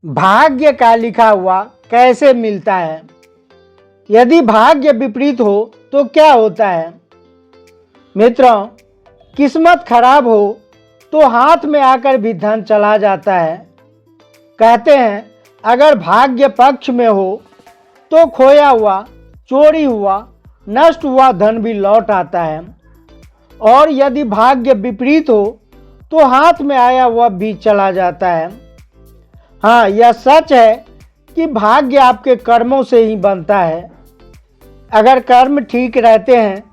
भाग्य का लिखा हुआ कैसे मिलता है? यदि भाग्य विपरीत हो तो क्या होता है? मित्रों, किस्मत खराब हो तो हाथ में आकर भी धन चला जाता है। कहते हैं अगर भाग्य पक्ष में हो तो खोया हुआ, चोरी हुआ, नष्ट हुआ धन भी लौट आता है, और यदि भाग्य विपरीत हो तो हाथ में आया हुआ भी चला जाता है। हाँ, यह सच है कि भाग्य आपके कर्मों से ही बनता है। अगर कर्म ठीक रहते हैं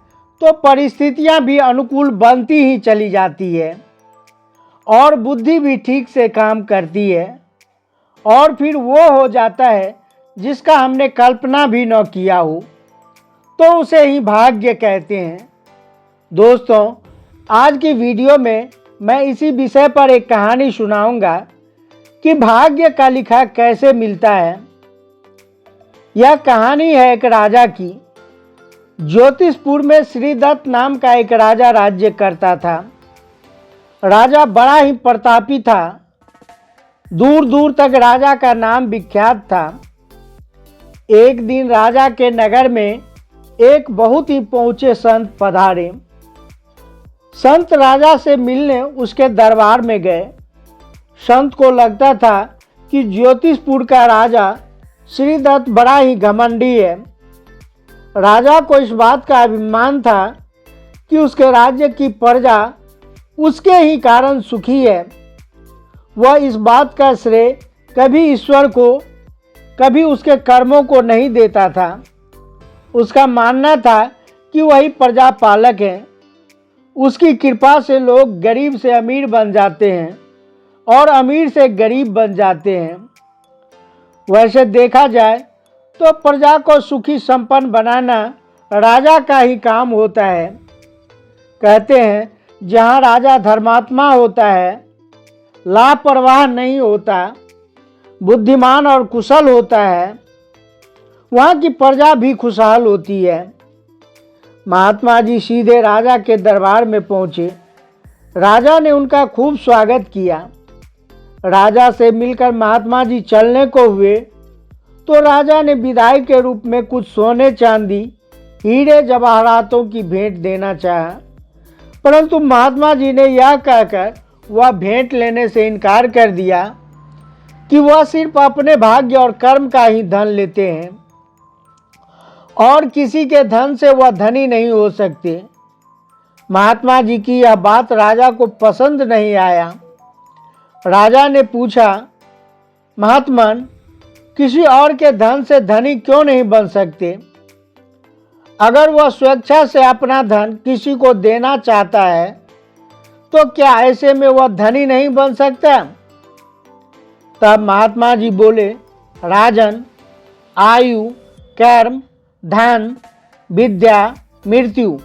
तो परिस्थितियां भी अनुकूल बनती ही चली जाती है और बुद्धि भी ठीक से काम करती है, और फिर वो हो जाता है जिसका हमने कल्पना भी न किया हो, तो उसे ही भाग्य कहते हैं। दोस्तों, आज की वीडियो में मैं इसी विषय पर एक कहानी सुनाऊंगा कि भाग्य का लिखा कैसे मिलता है। यह कहानी है एक राजा की। ज्योतिषपुर में श्रीदत्त नाम का एक राजा राज्य करता था। राजा बड़ा ही प्रतापी था। दूर दूर तक राजा का नाम विख्यात था। एक दिन राजा के नगर में एक बहुत ही पहुंचे संत पधारे। संत राजा से मिलने उसके दरबार में गए। संत को लगता था कि ज्योतिषपुर का राजा श्रीदत्त बड़ा ही घमंडी है। राजा को इस बात का अभिमान था कि उसके राज्य की प्रजा उसके ही कारण सुखी है। वह इस बात का श्रेय कभी ईश्वर को, कभी उसके कर्मों को नहीं देता था। उसका मानना था कि वही प्रजा पालक है। उसकी कृपा से लोग गरीब से अमीर बन जाते हैं और अमीर से गरीब बन जाते हैं। वैसे देखा जाए तो प्रजा को सुखी संपन्न बनाना राजा का ही काम होता है। कहते हैं जहाँ राजा धर्मात्मा होता है, लापरवाह नहीं होता, बुद्धिमान और कुशल होता है, वहाँ की प्रजा भी खुशहाल होती है। महात्मा जी सीधे राजा के दरबार में पहुँचे। राजा ने उनका खूब स्वागत किया। राजा से मिलकर महात्मा जी चलने को हुए तो राजा ने विदाई के रूप में कुछ सोने चांदी, हीरे जवाहरातों की भेंट देना चाहा, परंतु महात्मा जी ने यह कहकर वह भेंट लेने से इनकार कर दिया कि वह सिर्फ अपने भाग्य और कर्म का ही धन लेते हैं और किसी के धन से वह धनी नहीं हो सकते। महात्मा जी की यह बात राजा को पसंद नहीं आया। राजा ने पूछा, महात्मन, किसी और के धन से धनी क्यों नहीं बन सकते? अगर वह स्वेच्छा से अपना धन किसी को देना चाहता है तो क्या ऐसे में वह धनी नहीं बन सकता? तब महात्मा जी बोले, राजन, आयु, कर्म, धन, विद्या, मृत्यु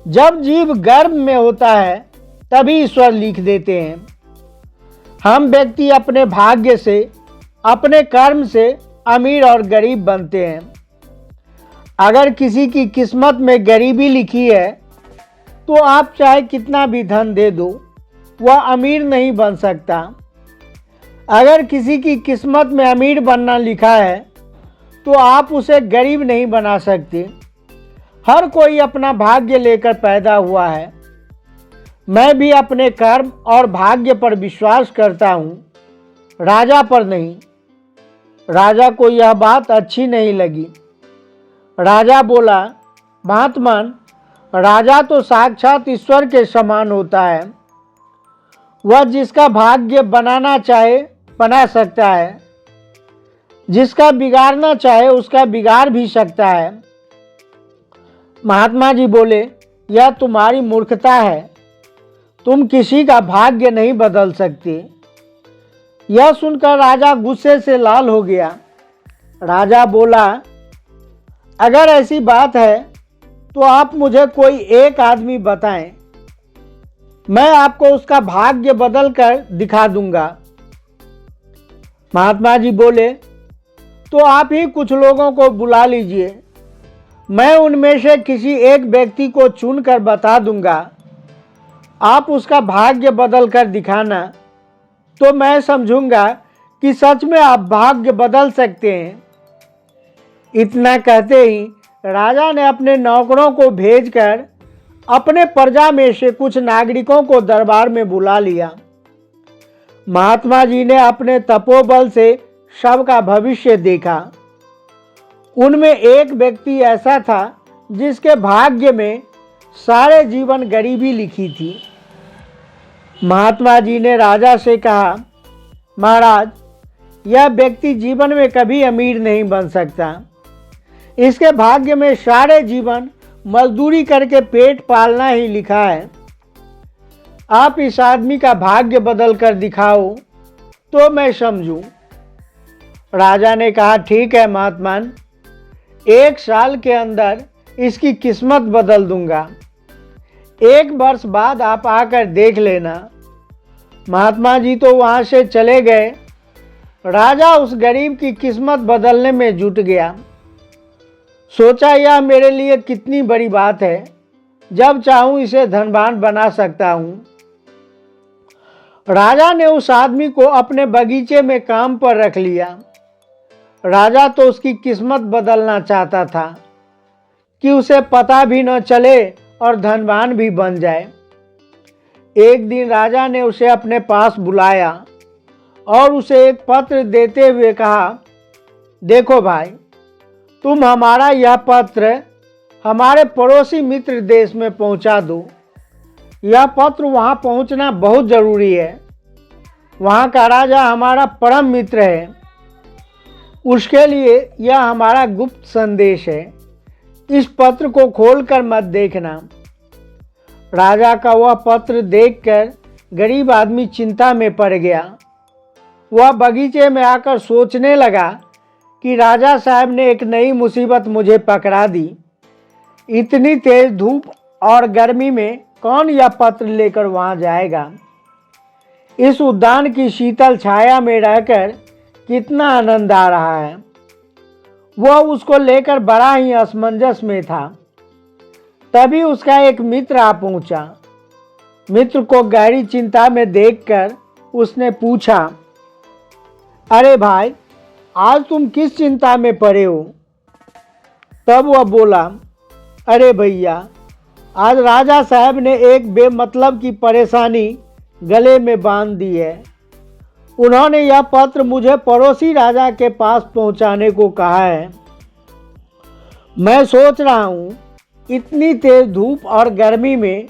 जब जीव गर्भ में होता है तभी ईश्वर लिख देते हैं। हम व्यक्ति अपने भाग्य से, अपने कर्म से अमीर और गरीब बनते हैं। अगर किसी की किस्मत में गरीबी लिखी है तो आप चाहे कितना भी धन दे दो, वह अमीर नहीं बन सकता। अगर किसी की किस्मत में अमीर बनना लिखा है तो आप उसे गरीब नहीं बना सकते। हर कोई अपना भाग्य लेकर पैदा हुआ है। मैं भी अपने कर्म और भाग्य पर विश्वास करता हूँ, राजा पर नहीं। राजा को यह बात अच्छी नहीं लगी। राजा बोला, महात्मन, राजा तो साक्षात ईश्वर के समान होता है। वह जिसका भाग्य बनाना चाहे बना सकता है, जिसका बिगाड़ना चाहे उसका बिगाड़ भी सकता है। महात्मा जी बोले, यह तुम्हारी मूर्खता है। तुम किसी का भाग्य नहीं बदल सकते। यह सुनकर राजा गुस्से से लाल हो गया। राजा बोला, अगर ऐसी बात है तो आप मुझे कोई एक आदमी बताएं, मैं आपको उसका भाग्य बदल कर दिखा दूंगा। महात्मा जी बोले, तो आप ही कुछ लोगों को बुला लीजिए, मैं उनमें से किसी एक व्यक्ति को चुनकर बता दूंगा। आप उसका भाग्य बदल कर दिखाना, तो मैं समझूंगा कि सच में आप भाग्य बदल सकते हैं। इतना कहते ही राजा ने अपने नौकरों को भेजकर अपने प्रजा में से कुछ नागरिकों को दरबार में बुला लिया। महात्मा जी ने अपने तपोबल से सबका भविष्य देखा। उनमें एक व्यक्ति ऐसा था जिसके भाग्य में सारे जीवन गरीबी लिखी थी। महात्मा जी ने राजा से कहा, महाराज, यह व्यक्ति जीवन में कभी अमीर नहीं बन सकता। इसके भाग्य में सारे जीवन मजदूरी करके पेट पालना ही लिखा है। आप इस आदमी का भाग्य बदल कर दिखाओ तो मैं समझूं। राजा ने कहा, ठीक है महात्मन, 1 साल के अंदर इसकी किस्मत बदल दूंगा। 1 वर्ष बाद आप आकर देख लेना। महात्मा जी तो वहाँ से चले गए। राजा उस गरीब की किस्मत बदलने में जुट गया। सोचा, यह मेरे लिए कितनी बड़ी बात है, जब चाहूं इसे धनवान बना सकता हूं। राजा ने उस आदमी को अपने बगीचे में काम पर रख लिया। राजा तो उसकी किस्मत बदलना चाहता था कि उसे पता भी न चले और धनवान भी बन जाए। एक दिन राजा ने उसे अपने पास बुलाया और उसे एक पत्र देते हुए कहा, देखो भाई, तुम हमारा यह पत्र हमारे पड़ोसी मित्र देश में पहुंचा दो। यह पत्र वहां पहुंचना बहुत ज़रूरी है। वहां का राजा हमारा परम मित्र है। उसके लिए यह हमारा गुप्त संदेश है। इस पत्र को खोलकर मत देखना। राजा का वह पत्र देखकर गरीब आदमी चिंता में पड़ गया। वह बगीचे में आकर सोचने लगा कि राजा साहब ने एक नई मुसीबत मुझे पकड़ा दी। इतनी तेज धूप और गर्मी में कौन यह पत्र लेकर वहां जाएगा। इस उद्यान की शीतल छाया में रहकर कितना आनंद आ रहा है। वह उसको लेकर बड़ा ही असमंजस में था। तभी उसका एक मित्र आ पहुंचा। मित्र को गहरी चिंता में देखकर उसने पूछा, अरे भाई, आज तुम किस चिंता में पड़े हो। तब वह बोला, अरे भैया, आज राजा साहब ने एक बेमतलब की परेशानी गले में बांध दी है। उन्होंने यह पत्र मुझे पड़ोसी राजा के पास पहुंचाने को कहा है। मैं सोच रहा हूं, इतनी तेज धूप और गर्मी में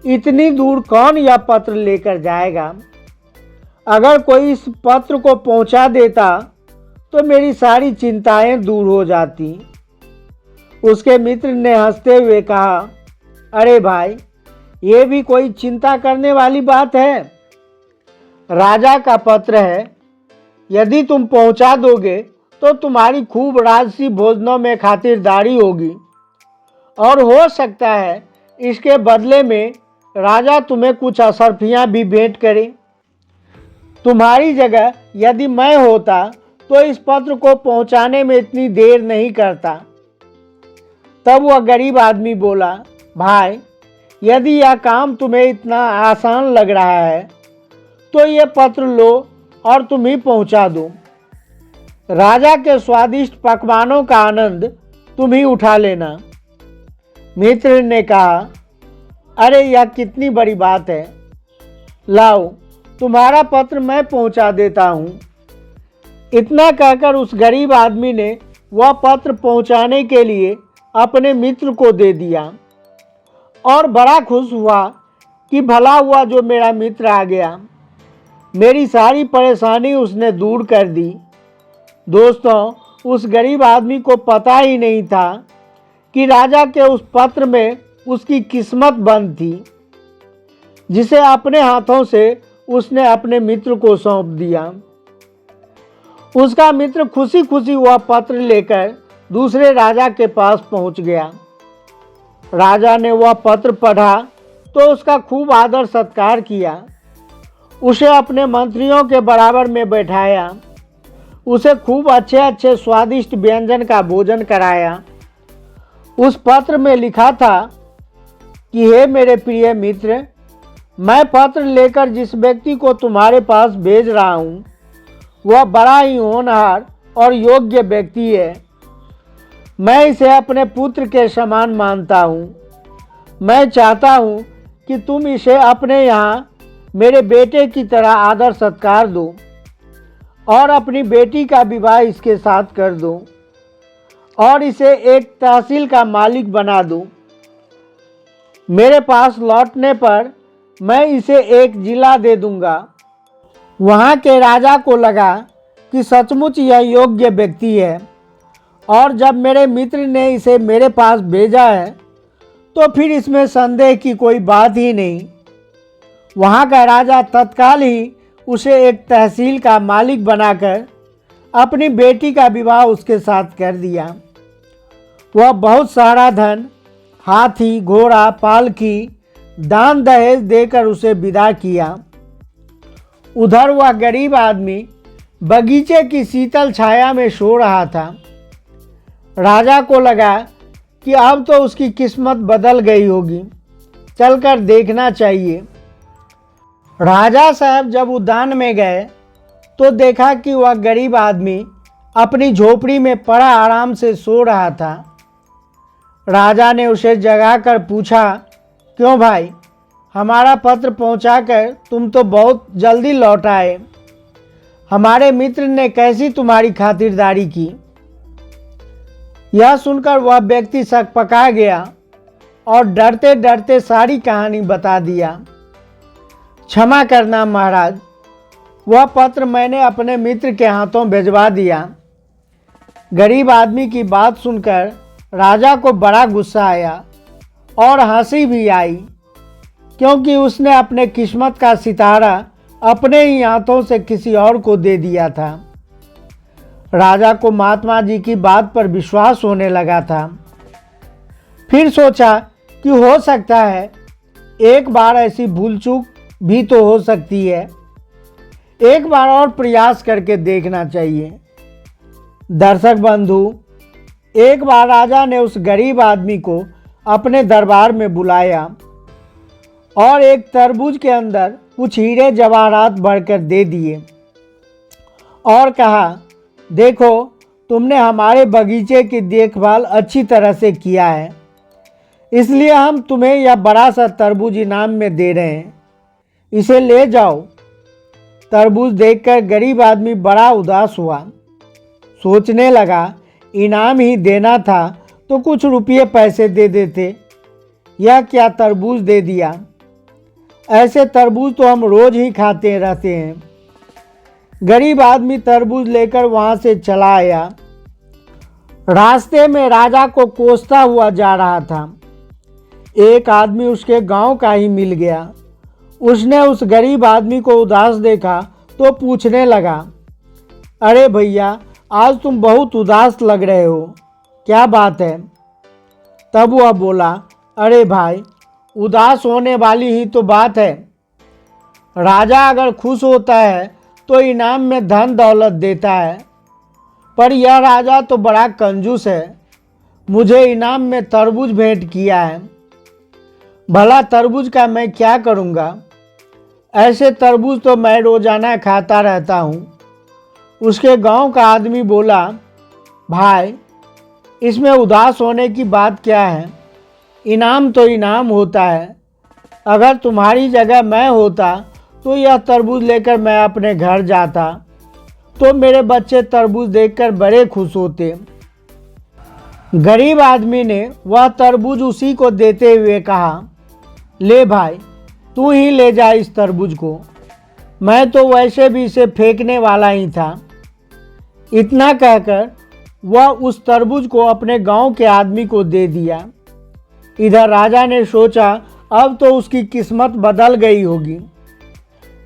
इतनी दूर कौन यह पत्र लेकर जाएगा। अगर कोई इस पत्र को पहुंचा देता तो मेरी सारी चिंताएं दूर हो जाती। उसके मित्र ने हंसते हुए कहा, अरे भाई, ये भी कोई चिंता करने वाली बात है। राजा का पत्र है। यदि तुम पहुंचा दोगे तो तुम्हारी खूब राजसी भोजनों में खातिरदारी होगी और हो सकता है इसके बदले में राजा तुम्हें कुछ असरफियां भी भेंट करे। तुम्हारी जगह यदि मैं होता तो इस पत्र को पहुंचाने में इतनी देर नहीं करता। तब वह गरीब आदमी बोला, भाई, यदि यह काम तुम्हें इतना आसान लग रहा है तो ये पत्र लो और तुम ही पहुंचा दो। राजा के स्वादिष्ट पकवानों का आनंद तुम ही उठा लेना। मित्र ने कहा, अरे यह कितनी बड़ी बात है। लाओ, तुम्हारा पत्र मैं पहुंचा देता हूं। इतना कहकर उस गरीब आदमी ने वह पत्र पहुंचाने के लिए अपने मित्र को दे दिया और बड़ा खुश हुआ कि भला हुआ जो मेरा मित्र आ गया। मेरी सारी परेशानी उसने दूर कर दी। दोस्तों, उस गरीब आदमी को पता ही नहीं था कि राजा के उस पत्र में उसकी किस्मत बंद थी, जिसे अपने हाथों से उसने अपने मित्र को सौंप दिया। उसका मित्र खुशी खुशी वह पत्र लेकर दूसरे राजा के पास पहुंच गया। राजा ने वह पत्र पढ़ा तो उसका खूब आदर सत्कार किया। उसे अपने मंत्रियों के बराबर में बैठाया। उसे खूब अच्छे अच्छे स्वादिष्ट व्यंजन का भोजन कराया। उस पत्र में लिखा था कि हे मेरे प्रिय मित्र, मैं पत्र लेकर जिस व्यक्ति को तुम्हारे पास भेज रहा हूँ वह बड़ा ही होनहार और योग्य व्यक्ति है। मैं इसे अपने पुत्र के समान मानता हूँ। मैं चाहता हूँ कि तुम इसे अपने यहाँ मेरे बेटे की तरह आदर सत्कार दो और अपनी बेटी का विवाह इसके साथ कर दो और इसे एक तहसील का मालिक बना दो। मेरे पास लौटने पर मैं इसे एक जिला दे दूंगा। वहाँ के राजा को लगा कि सचमुच यह योग्य व्यक्ति है और जब मेरे मित्र ने इसे मेरे पास भेजा है तो फिर इसमें संदेह की कोई बात ही नहीं। वहाँ का राजा तत्काल ही उसे एक तहसील का मालिक बनाकर अपनी बेटी का विवाह उसके साथ कर दिया। वह बहुत सारा धन, हाथी, घोड़ा, पालकी, दान दहेज देकर उसे विदा किया। उधर वह गरीब आदमी बगीचे की शीतल छाया में सो रहा था। राजा को लगा कि अब तो उसकी किस्मत बदल गई होगी, चलकर देखना चाहिए। राजा साहब जब उद्यान में गए तो देखा कि वह गरीब आदमी अपनी झोपड़ी में पड़ा आराम से सो रहा था। राजा ने उसे जगाकर पूछा, क्यों भाई, हमारा पत्र पहुंचाकर तुम तो बहुत जल्दी लौट आए। हमारे मित्र ने कैसी तुम्हारी खातिरदारी की? यह सुनकर वह व्यक्ति सकपका गया और डरते डरते सारी कहानी बता दिया। क्षमा करना महाराज, वह पत्र मैंने अपने मित्र के हाथों भिजवा दिया। गरीब आदमी की बात सुनकर राजा को बड़ा गुस्सा आया और हंसी भी आई, क्योंकि उसने अपने किस्मत का सितारा अपने ही हाथों से किसी और को दे दिया था। राजा को महात्मा जी की बात पर विश्वास होने लगा था। फिर सोचा कि हो सकता है एक बार ऐसी भूल चूक भी तो हो सकती है, एक बार और प्रयास करके देखना चाहिए। दर्शक बंधु, एक बार राजा ने उस गरीब आदमी को अपने दरबार में बुलाया और एक तरबूज के अंदर कुछ हीरे जवाहरात भरकर दे दिए और कहा, देखो, तुमने हमारे बगीचे की देखभाल अच्छी तरह से किया है, इसलिए हम तुम्हें यह बड़ा सा तरबूज इनाम में दे रहे हैं, इसे ले जाओ। तरबूज देखकर गरीब आदमी बड़ा उदास हुआ। सोचने लगा, इनाम ही देना था तो कुछ रुपये पैसे दे देते, यह क्या तरबूज दे दिया। ऐसे तरबूज तो हम रोज ही खाते रहते हैं। गरीब आदमी तरबूज लेकर वहाँ से चला आया। रास्ते में राजा को कोसता हुआ जा रहा था। एक आदमी उसके गांव का ही मिल गया। उसने उस गरीब आदमी को उदास देखा तो पूछने लगा, अरे भैया, आज तुम बहुत उदास लग रहे हो, क्या बात है? तब वह बोला, अरे भाई, उदास होने वाली ही तो बात है। राजा अगर खुश होता है तो इनाम में धन दौलत देता है, पर यह राजा तो बड़ा कंजूस है, मुझे इनाम में तरबूज भेंट किया है। भला तरबूज का मैं क्या करूँगा? ऐसे तरबूज तो मैं रोजाना खाता रहता हूँ। उसके गांव का आदमी बोला, भाई, इसमें उदास होने की बात क्या है? इनाम तो इनाम होता है। अगर तुम्हारी जगह मैं होता तो यह तरबूज लेकर मैं अपने घर जाता तो मेरे बच्चे तरबूज देखकर बड़े खुश होते। गरीब आदमी ने वह तरबूज उसी को देते हुए कहा, ले भाई, तू ही ले जा इस तरबूज को, मैं तो वैसे भी इसे फेंकने वाला ही था। इतना कहकर वह उस तरबूज को अपने गांव के आदमी को दे दिया। इधर राजा ने सोचा, अब तो उसकी किस्मत बदल गई होगी।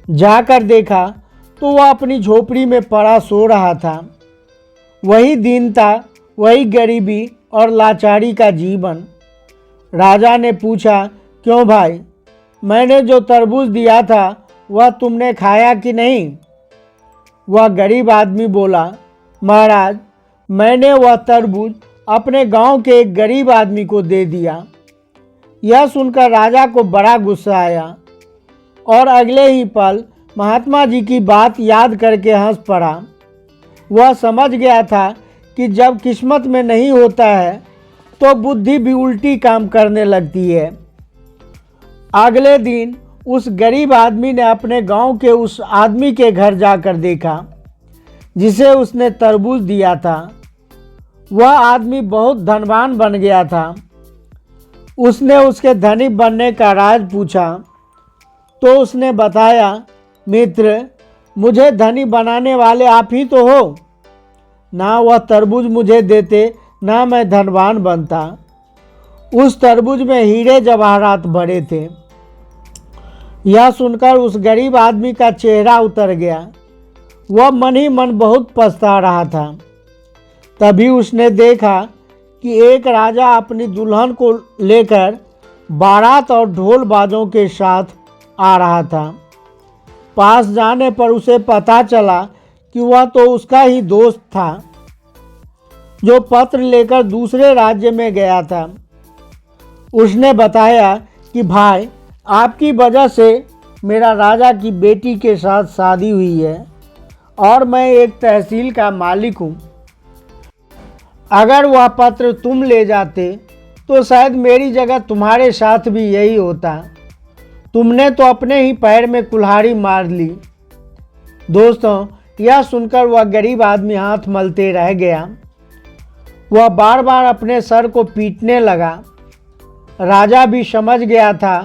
जाकर देखा तो वह अपनी झोपड़ी में पड़ा सो रहा था। वही दीनता, वही गरीबी और लाचारी का जीवन। राजा ने पूछा, क्यों भाई, मैंने जो तरबूज दिया था वह तुमने खाया कि नहीं? वह गरीब आदमी बोला, महाराज, मैंने वह तरबूज अपने गांव के एक गरीब आदमी को दे दिया। यह सुनकर राजा को बड़ा गुस्सा आया और अगले ही पल महात्मा जी की बात याद करके हंस पड़ा। वह समझ गया था कि जब किस्मत में नहीं होता है तो बुद्धि भी उल्टी काम करने लगती है। अगले दिन उस गरीब आदमी ने अपने गांव के उस आदमी के घर जाकर देखा जिसे उसने तरबूज दिया था। वह आदमी बहुत धनवान बन गया था। उसने उसके धनी बनने का राज पूछा तो उसने बताया, मित्र, मुझे धनी बनाने वाले आप ही तो हो। ना वह तरबूज मुझे देते ना मैं धनवान बनता। उस तरबूज में हीरे जवाहरात भरे थे। यह सुनकर उस गरीब आदमी का चेहरा उतर गया। वह मन ही मन बहुत पछता रहा था। तभी उसने देखा कि एक राजा अपनी दुल्हन को लेकर बारात और ढोल बाजों के साथ आ रहा था। पास जाने पर उसे पता चला कि वह तो उसका ही दोस्त था जो पत्र लेकर दूसरे राज्य में गया था। उसने बताया कि भाई, आपकी वजह से मेरा राजा की बेटी के साथ शादी हुई है और मैं एक तहसील का मालिक हूँ। अगर वह पत्र तुम ले जाते तो शायद मेरी जगह तुम्हारे साथ भी यही होता। तुमने तो अपने ही पैर में कुल्हाड़ी मार ली। दोस्तों, यह सुनकर वह गरीब आदमी हाथ मलते रह गया। वह बार बार अपने सर को पीटने लगा। राजा भी समझ गया था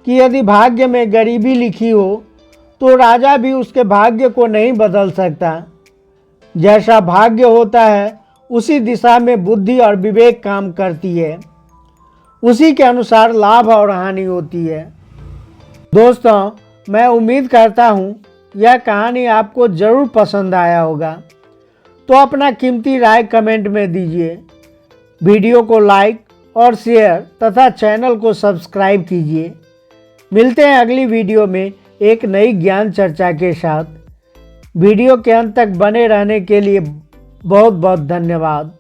कि यदि भाग्य में गरीबी लिखी हो तो राजा भी उसके भाग्य को नहीं बदल सकता। जैसा भाग्य होता है उसी दिशा में बुद्धि और विवेक काम करती है। उसी के अनुसार लाभ और हानि होती है। दोस्तों, मैं उम्मीद करता हूँ यह कहानी आपको ज़रूर पसंद आया होगा। तो अपना कीमती राय कमेंट में दीजिए। वीडियो को लाइक और शेयर तथा चैनल को सब्सक्राइब कीजिए। मिलते हैं अगली वीडियो में एक नई ज्ञान चर्चा के साथ। वीडियो के अंत तक बने रहने के लिए बहुत बहुत धन्यवाद।